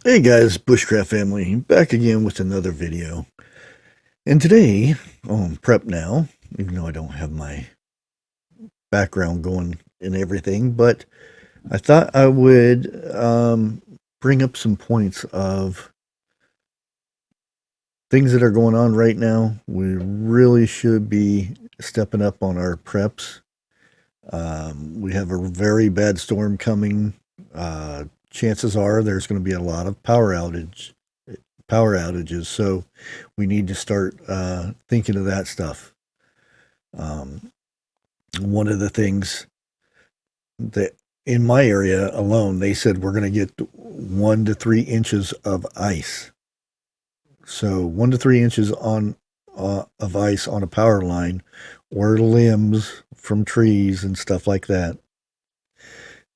Hey guys, Bushcraft family, back again with another video. And today, I'm prep now, even though I don't have my background going and everything, but I thought I would bring up some points of things that are going on right now. We really should be stepping up on our preps. We have a very bad storm coming. Chances are there's going to be a lot of power outages. So we need to start thinking of that stuff. Um, One of the things that in my area alone, they said we're going to get 1 to 3 inches of ice. So 1 to 3 inches on of ice on a power line, or limbs from trees and stuff like that.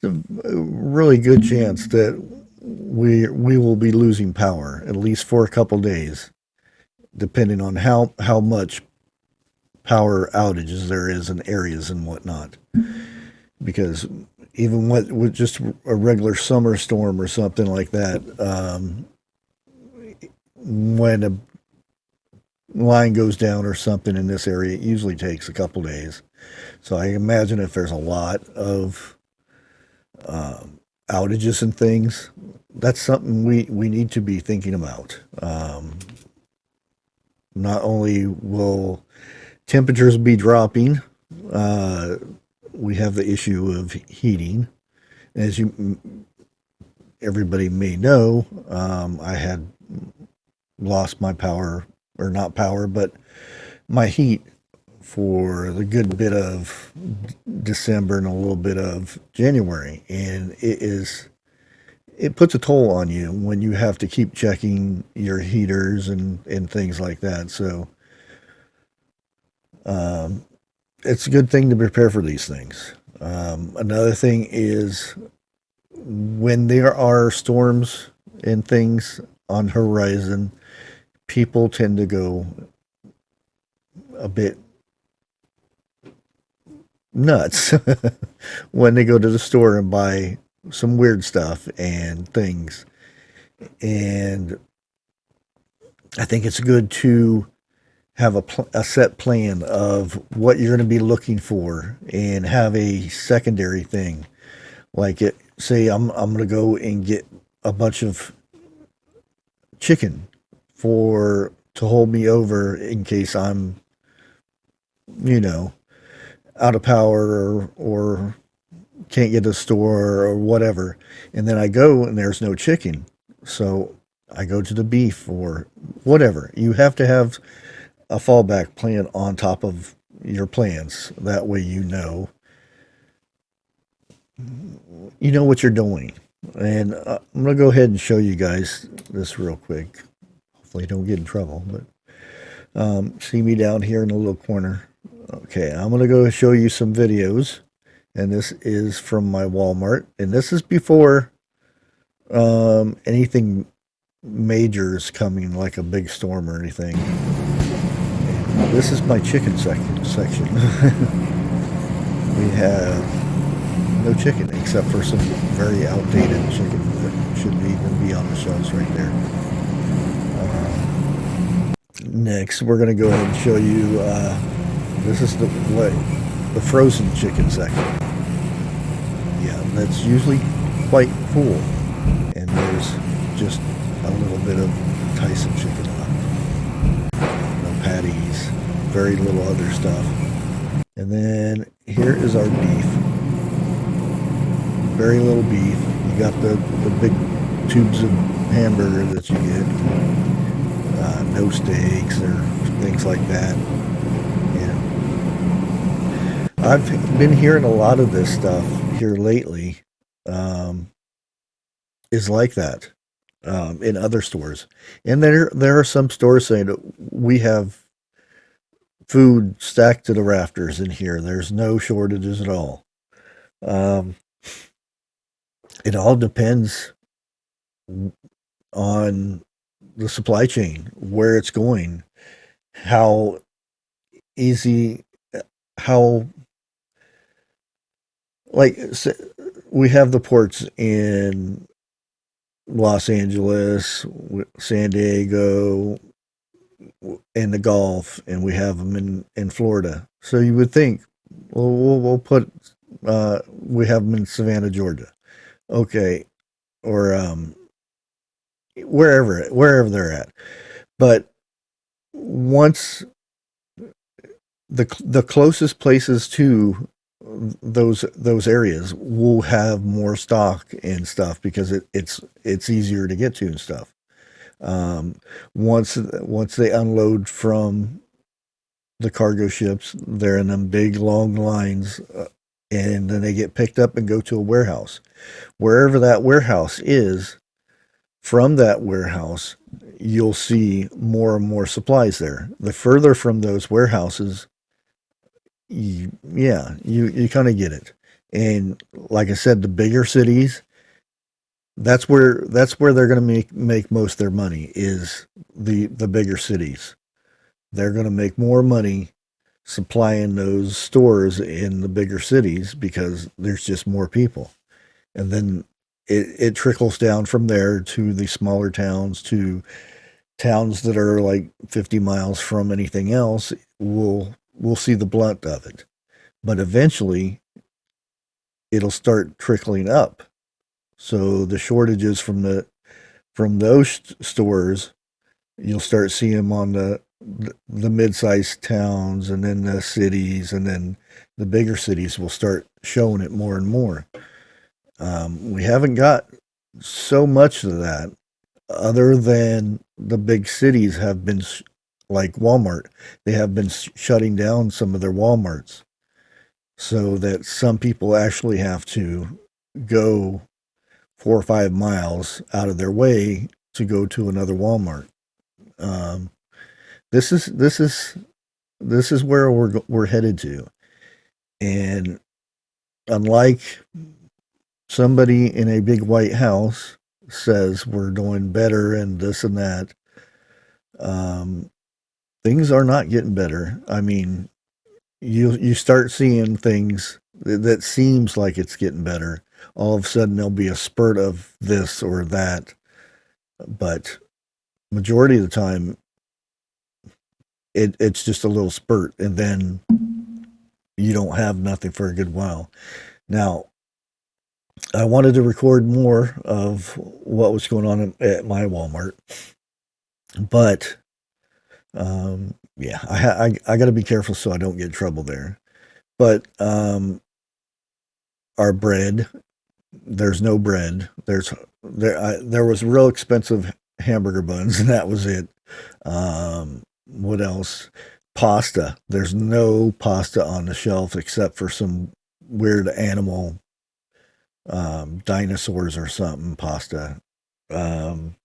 It's a really good chance that we will be losing power at least for a couple days, depending on how much power outages there is in areas and whatnot. Because even with just a regular summer storm or something like that, when a line goes down or something in this area, it usually takes a couple days. So I imagine if there's a lot of outages and things, that's something we need to be thinking about. Not only will temperatures be dropping, uh, we have the issue of heating. As everybody may know, I had lost my power, or not power, but my heat for the good bit of December and a little bit of January, and it puts a toll on you when you have to keep checking your heaters and things like that. So um, it's a good thing to prepare for these things. Another thing is when there are storms and things on horizon, people tend to go a bit nuts when they go to the store and buy some weird stuff and things. And I think it's good to have a set plan of what you're going to be looking for and have a secondary thing. Like it, say I'm going to go and get a bunch of chicken for to hold me over in case I'm, you know, out of power or can't get to the store or whatever. And then I go and there's no chicken. So I go to the beef or whatever. You have to have a fallback plan on top of your plans. That way you know what you're doing. And I'm going to go ahead and show you guys this real quick. Hopefully, don't get in trouble. But see me down here in the little corner. Okay, I'm going to go show you some videos. And this is from my Walmart. And this is before anything major is coming, like a big storm or anything. And this is my chicken section. We have no chicken except for some very outdated chicken that shouldn't even be on the shelves right there. Next, we're going to go ahead and show you. This is the frozen chicken section. Yeah, that's usually quite full, and there's just a little bit of Tyson chicken left. No patties, very little other stuff. And then here is our beef. Very little beef. You got the big tubes of hamburger that you get. No steaks or things like that. I've been hearing a lot of this stuff here lately. Um, is like that in other stores, and there are some stores saying that we have food stacked to the rafters in here. There's no shortages at all. Um, it all depends on the supply chain, where it's going, how easy, how like we have the ports in Los Angeles, San Diego, and the Gulf, and we have them in Florida. So you would think, well, we'll put we have them in Savannah, Georgia, okay, or wherever they're at. But once the closest places to those areas will have more stock and stuff because it's easier to get to and stuff. Um, once they unload from the cargo ships, they're in them big long lines, and then they get picked up and go to a warehouse. Wherever that warehouse is, from that warehouse, you'll see more and more supplies there. The further from those warehouses, you kind of get it. And like I said, the bigger cities, that's where they're going to make most of their money is the bigger cities. They're going to make more money supplying those stores in the bigger cities because there's just more people. And then it trickles down from there to the smaller towns, to towns that are like 50 miles from anything else. We'll see the blunt of it. But eventually it'll start trickling up. So the shortages from those stores, you'll start seeing them on the mid-sized towns, and then the cities, and then the bigger cities will start showing it more and more. We haven't got so much of that, other than the big cities have been like Walmart. They have been shutting down some of their Walmarts, so that some people actually have to go 4 or 5 miles out of their way to go to another Walmart. Um, this is this is this is where we're headed to, and unlike somebody in a big white house says we're doing better and this and that, um, things are not getting better. I mean, you start seeing things that seems like it's getting better. All of a sudden, there'll be a spurt of this or that, but majority of the time, it's just a little spurt, and then you don't have nothing for a good while. Now, I wanted to record more of what was going on at my Walmart, but yeah, I got to be careful so I don't get in trouble there. But our bread, there's no bread. There was real expensive hamburger buns, and that was it. What else? Pasta. There's no pasta on the shelf except for some weird animal, dinosaurs or something pasta. Um,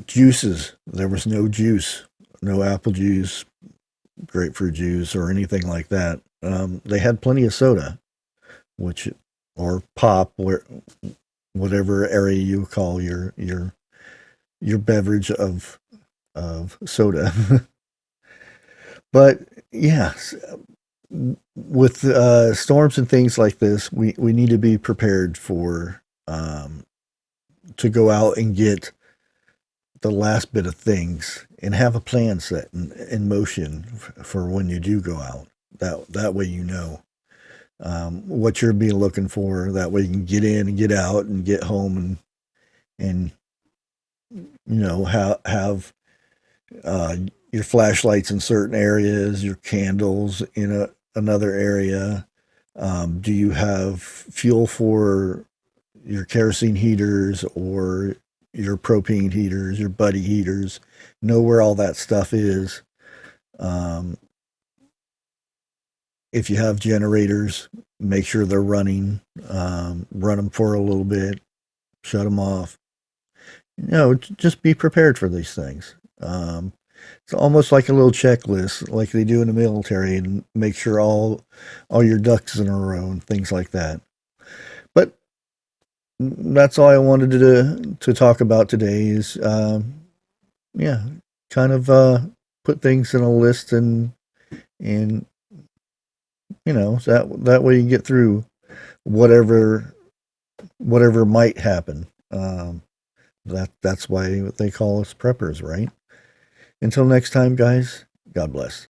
Juices. There was no juice, no apple juice, grapefruit juice, or anything like that. They had plenty of soda, which or pop, whatever area you call your beverage of soda. But yeah, with storms and things like this, we need to be prepared for to go out and get the last bit of things and have a plan set in motion for when you do go out. That way you know what you're being looking for. That way you can get in and get out and get home and have uh, your flashlights in certain areas, your candles in another area. Do you have fuel for your kerosene heaters or your propane heaters, your buddy heaters? Know where all that stuff is. Um, if you have generators, make sure they're running. Run them for a little bit, shut them off. Just be prepared for these things. It's almost like a little checklist, like they do in the military, and make sure all your ducks in a row and things like that. But that's all I wanted to talk about today. Is yeah, kind of put things in a list, and that way you get through whatever might happen. That's why they call us preppers, right? Until next time, guys, God bless.